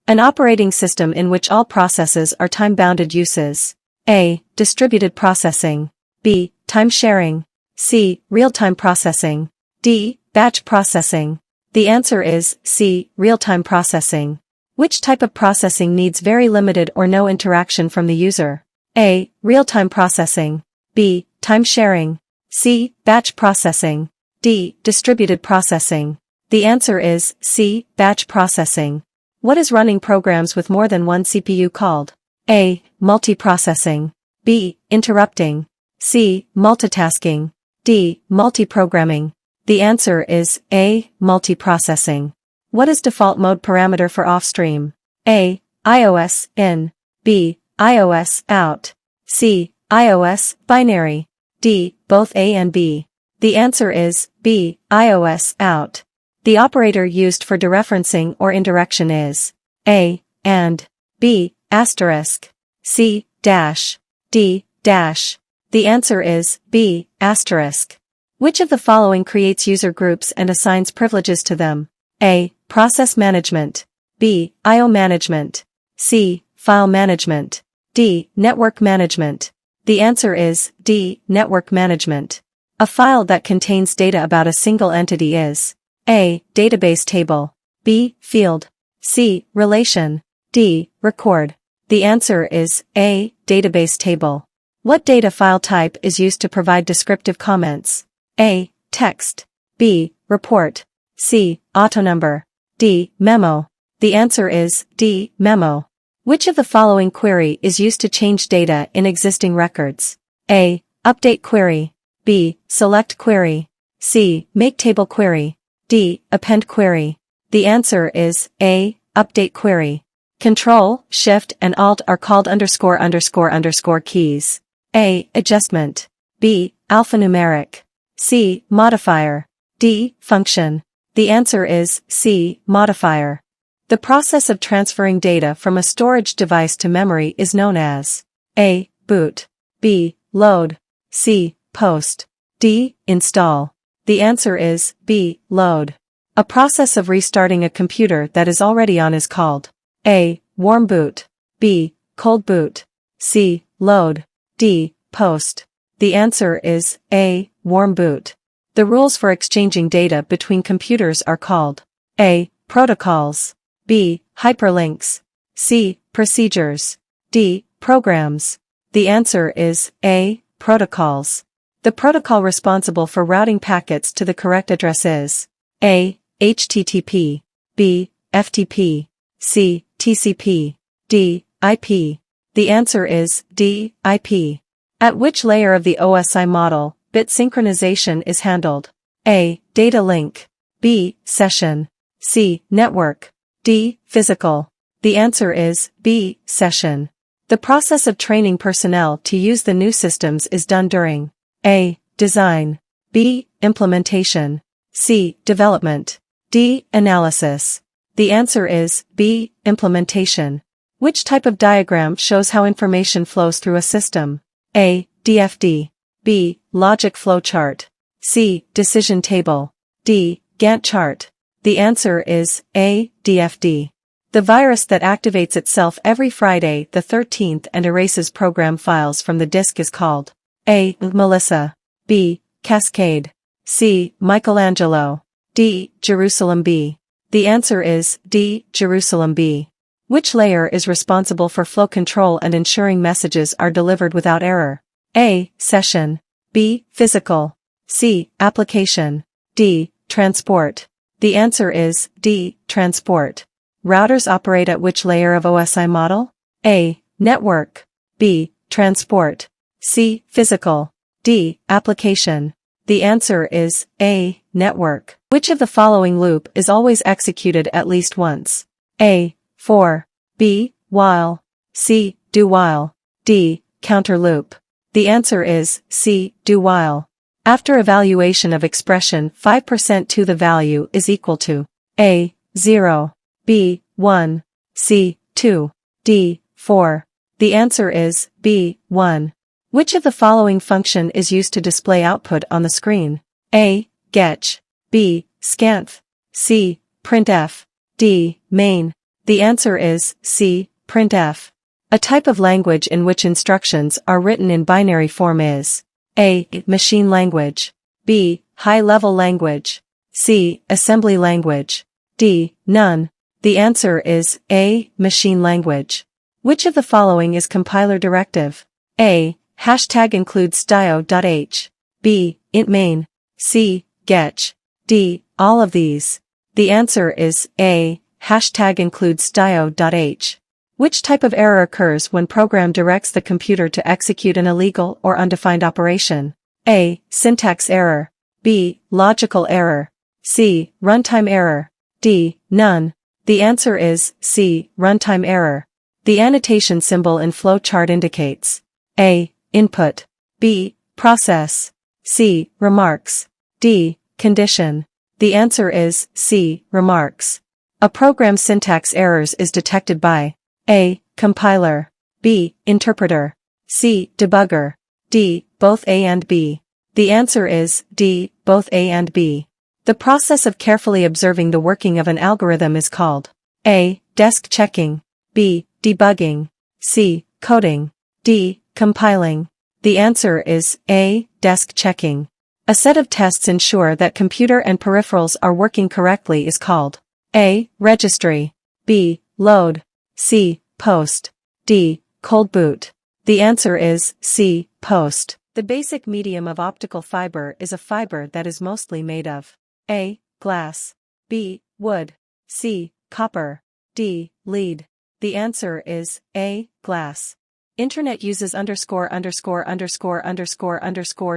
An operating system in which all processes are time-bounded uses. A. Distributed processing. B. Time sharing. C. Real-time processing. D. Batch processing. The answer is C. Real-time processing. Which type of processing needs very limited or no interaction from the user? A. Real-time processing. B. Time sharing. C. Batch processing. D. Distributed processing. The answer is C. Batch processing. What is running programs with more than one CPU called? A. Multiprocessing. B. Interrupting. C. Multitasking. D. Multiprogramming. The answer is A. Multiprocessing. What is default mode parameter for off-stream? A. iOS in. B. iOS out. C. iOS binary. D. Both A and B. The answer is B. iOS out. The operator used for dereferencing or indirection is A. And. B. Asterisk. C. Dash. D. Dash. The answer is B. Asterisk. Which of the following creates user groups and assigns privileges to them? A. Process management. B. I/O management. C. File management. D. Network management. The answer is D. Network management. A file that contains data about a single entity is A. Database table. B. Field. C. Relation. D. Record. The answer is A. Database table. What data file type is used to provide descriptive comments? A. Text. B. Report. C. Autonumber. D. Memo. The answer is D. Memo. Which of the following query is used to change data in existing records? A. Update query. B. Select query. C. Make table query. D. Append query. The answer is A. Update query. Control, Shift and Alt are called ____ keys. A. Adjustment. B. Alphanumeric. C. Modifier. D. Function. The answer is C. Modifier. The process of transferring data from a storage device to memory is known as A. Boot. B. Load. C. Post. D. Install. The answer is B. Load. A process of restarting a computer that is already on is called A. Warm boot. B. Cold boot. C. Load. D. Post. The answer is A. Warm boot. The rules for exchanging data between computers are called A. Protocols. B. Hyperlinks. C. Procedures. D. Programs. The answer is A. Protocols. The protocol responsible for routing packets to the correct address is A. HTTP. B. FTP. C. TCP. D. IP. The answer is D. IP. At which layer of the OSI model, bit synchronization is handled? A. Data link. B. Session. C. Network. D. Physical. The answer is B. Session. The process of training personnel to use the new systems is done during A. Design. B. Implementation. C. Development. D. Analysis. The answer is B. Implementation. Which type of diagram shows how information flows through a system? A. DFD. B. Logic flowchart. C. Decision table. D. Gantt chart. The answer is A. DFD. The virus that activates itself every Friday the 13th and erases program files from the disk is called A. Melissa. B. Cascade. C. Michelangelo. D. Jerusalem B. The answer is D. Jerusalem B. Which layer is responsible for flow control and ensuring messages are delivered without error? A. Session. B. Physical. C. Application. D. Transport. The answer is D. Transport. Routers operate at which layer of OSI model? A. Network. B. Transport. C. Physical. D. Application. The answer is A. Network. Which of the following loop is always executed at least once? A. For. B. While. C. Do while. D. Counter loop. The answer is C. Do while. After evaluation of expression 5% to the value is equal to A. 0. B. 1. C. 2. D. 4. The answer is B. 1. Which of the following function is used to display output on the screen? A. Getch. B. Scanf. C. Printf. D. Main. The answer is C. Printf. A type of language in which instructions are written in binary form is A. Machine language. B. High-level language. C. Assembly language. D. None. The answer is A. Machine language. Which of the following is compiler directive? A. Hashtag include styo.h. B. Int main. C. Getch. D. All of these. The answer is A. Hashtag include styo.h. Which type of error occurs when program directs the computer to execute an illegal or undefined operation? A. Syntax error. B. Logical error. C. Runtime error. D. None. The answer is C. Runtime error. The annotation symbol in flowchart indicates A. Input. B. Process. C. Remarks. D. Condition. The answer is C. Remarks. A program's syntax errors is detected by A. Compiler. B. Interpreter. C. Debugger. D. Both A and B. The answer is D. Both A and B. The process of carefully observing the working of an algorithm is called A. Desk checking. B. Debugging. C. Coding. D. Compiling. The answer is A. Desk checking. A set of tests ensure that computer and peripherals are working correctly is called A. Registry. B. Load. C. Post. D. Cold boot. The answer is C. Post. The basic medium of optical fiber is a fiber that is mostly made of A. Glass. B. Wood. C. Copper. D. Lead. The answer is A. Glass. Internet uses _____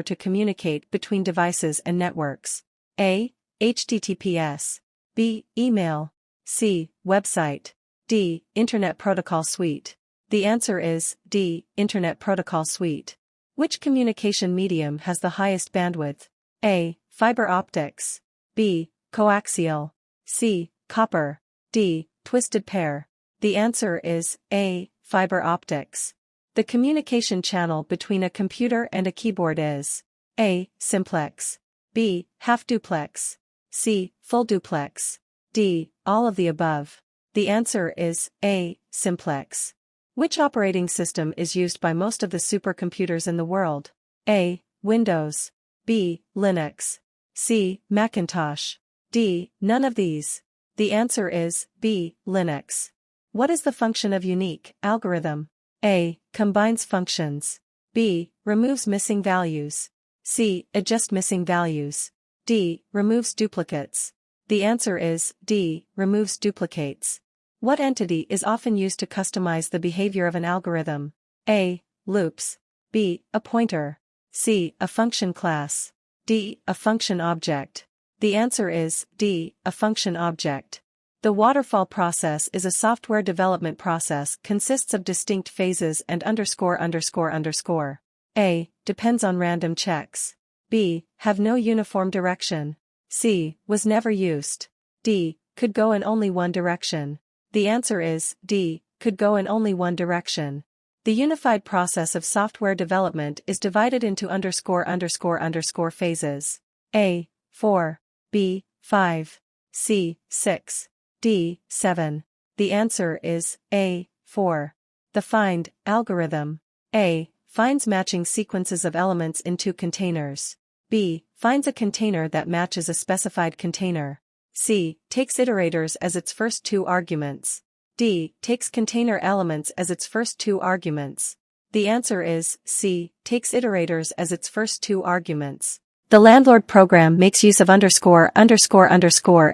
to communicate between devices and networks. A. HTTPS. B. Email. C. Website. D. Internet Protocol Suite. The answer is D. Internet Protocol Suite. Which communication medium has the highest bandwidth? A. Fiber optics. B. Coaxial. C. Copper. D. Twisted pair. The answer is A. Fiber optics. The communication channel between a computer and a keyboard is A. Simplex. B. Half duplex. C. Full duplex. D. All of the above. The answer is A. Simplex. Which operating system is used by most of the supercomputers in the world? A. Windows. B. Linux. C. Macintosh. D. None of these. The answer is B. Linux. What is the function of unique algorithm? A. Combines functions. B. Removes missing values. C. Adjusts missing values. D. Removes duplicates. The answer is D. Removes duplicates. What entity is often used to customize the behavior of an algorithm? A. Loops. B. A pointer. C. A function class. D. A function object. The answer is D. A function object. The waterfall process is a software development process consists of distinct phases and _____. A. Depends on random checks. B. Have no uniform direction. C. Was never used. D. Could go in only one direction. The answer is D. Could go in only one direction. The unified process of software development is divided into ____ phases. A. 4. B. 5. C. 6. D. 7. The answer is A. 4. The find algorithm. A. Finds matching sequences of elements in two containers. B. Finds a container that matches a specified container. C. Takes iterators as its first two arguments. D. Takes container elements as its first two arguments. The answer is C. Takes iterators as its first two arguments. The landlord program makes use of ____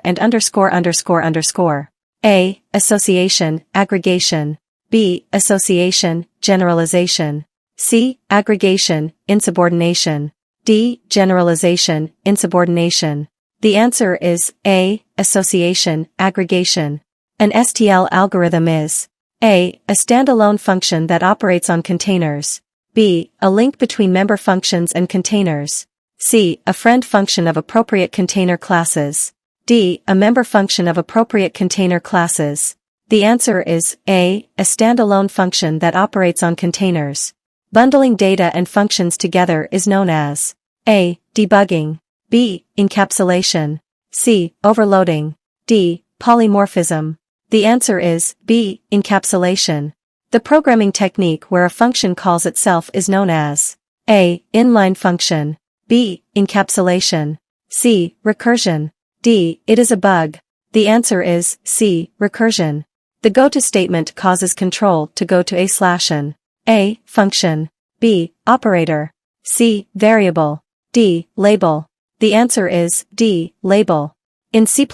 and ____. A. Association, aggregation. B. Association, generalization. C. Aggregation, insubordination. D. Generalization, insubordination. The answer is A. Association, aggregation. An STL algorithm is A. A standalone function that operates on containers. B. A link between member functions and containers. C. A friend function of appropriate container classes. D. A member function of appropriate container classes. The answer is A. A standalone function that operates on containers. Bundling data and functions together is known as A. Debugging. B. Encapsulation. C. Overloading. D. Polymorphism. The answer is B. Encapsulation. The programming technique where a function calls itself is known as A. Inline function, B. Encapsulation, C. Recursion, D. It is a bug. The answer is C. Recursion. The goto statement causes control to go to a/n. A. Function, B. Operator, C. Variable, D. Label. The answer is D. Label. In C++,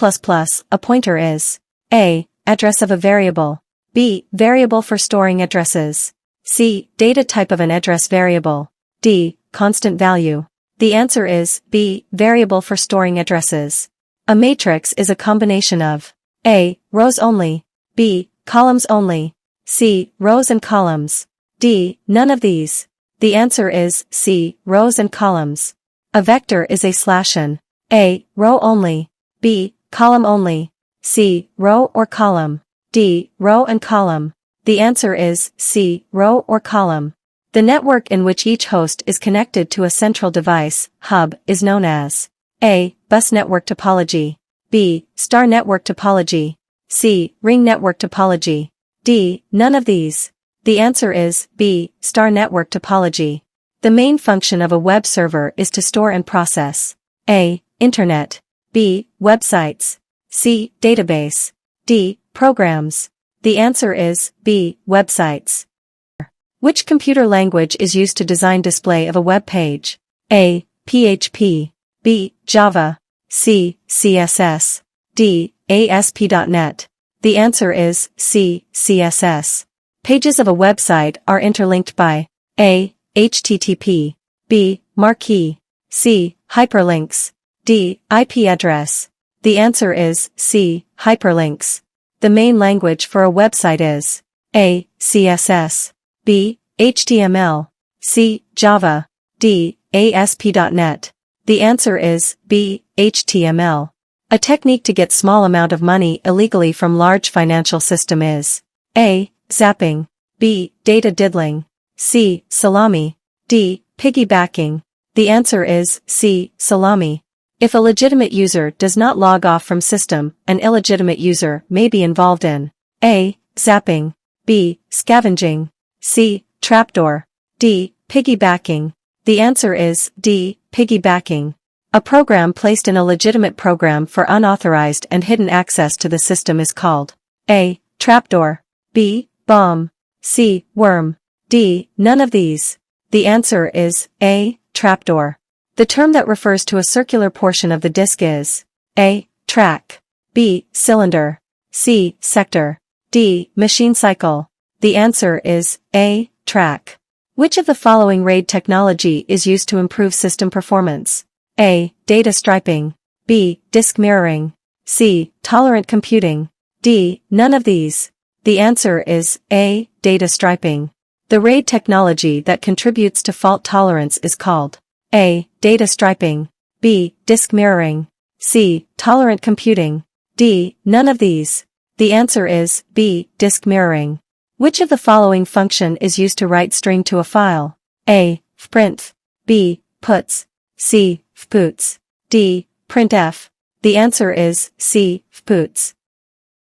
a pointer is A. Address of a variable, B. Variable for storing addresses, C. Data type of an address variable, D. Constant value. The answer is B. Variable for storing addresses. A matrix is a combination of A. Rows only, B. Columns only, C. Rows and columns, D. None of these. The answer is C. Rows and columns. A vector is a/n. A. Row only, B. Column only, C. Row or column, D. Row and column. The answer is C. Row or column. The network in which each host is connected to a central device, hub, is known as A. Bus network topology, B. Star network topology, C. Ring network topology, D. None of these. The answer is B. Star network topology. The main function of a web server is to store and process A. Internet, B. Websites, C. Database, D. Programs. The answer is B. Websites. Which computer language is used to design display of a web page? A. PHP, B. Java, C. CSS, D. ASP.NET. The answer is C. CSS. Pages of a website are interlinked by A. HTTP, B. Marquee, C. Hyperlinks, D. IP address. The answer is C. Hyperlinks. The main language for a website is A. CSS, B. HTML, C. Java, D. ASP.NET. The answer is B. HTML. A technique to get small amount of money illegally from large financial system is A. Zapping, B. Data diddling, C. Salami, D. Piggybacking. The answer is C. Salami. If a legitimate user does not log off from system, an illegitimate user may be involved in A. Zapping, B. Scavenging, C. Trapdoor, D. Piggybacking. The answer is D. Piggybacking. A program placed in a legitimate program for unauthorized and hidden access to the system is called A. Trapdoor, B. Bomb, C. Worm, D. None of these. The answer is A. Trapdoor. The term that refers to a circular portion of the disk is A. Track, B. Cylinder, C. Sector, D. Machine cycle. The answer is A. Track. Which of the following RAID technology is used to improve system performance? A. Data striping, B. Disk mirroring, C. Tolerant computing, D. None of these. The answer is A. Data striping. The RAID technology that contributes to fault tolerance is called A. Data striping, B. Disk mirroring, C. Tolerant computing, D. None of these. The answer is B. Disk mirroring. Which of the following function is used to write string to a file? A. Print, B. Puts, C. Puts, D. Printf. The answer is C. Puts.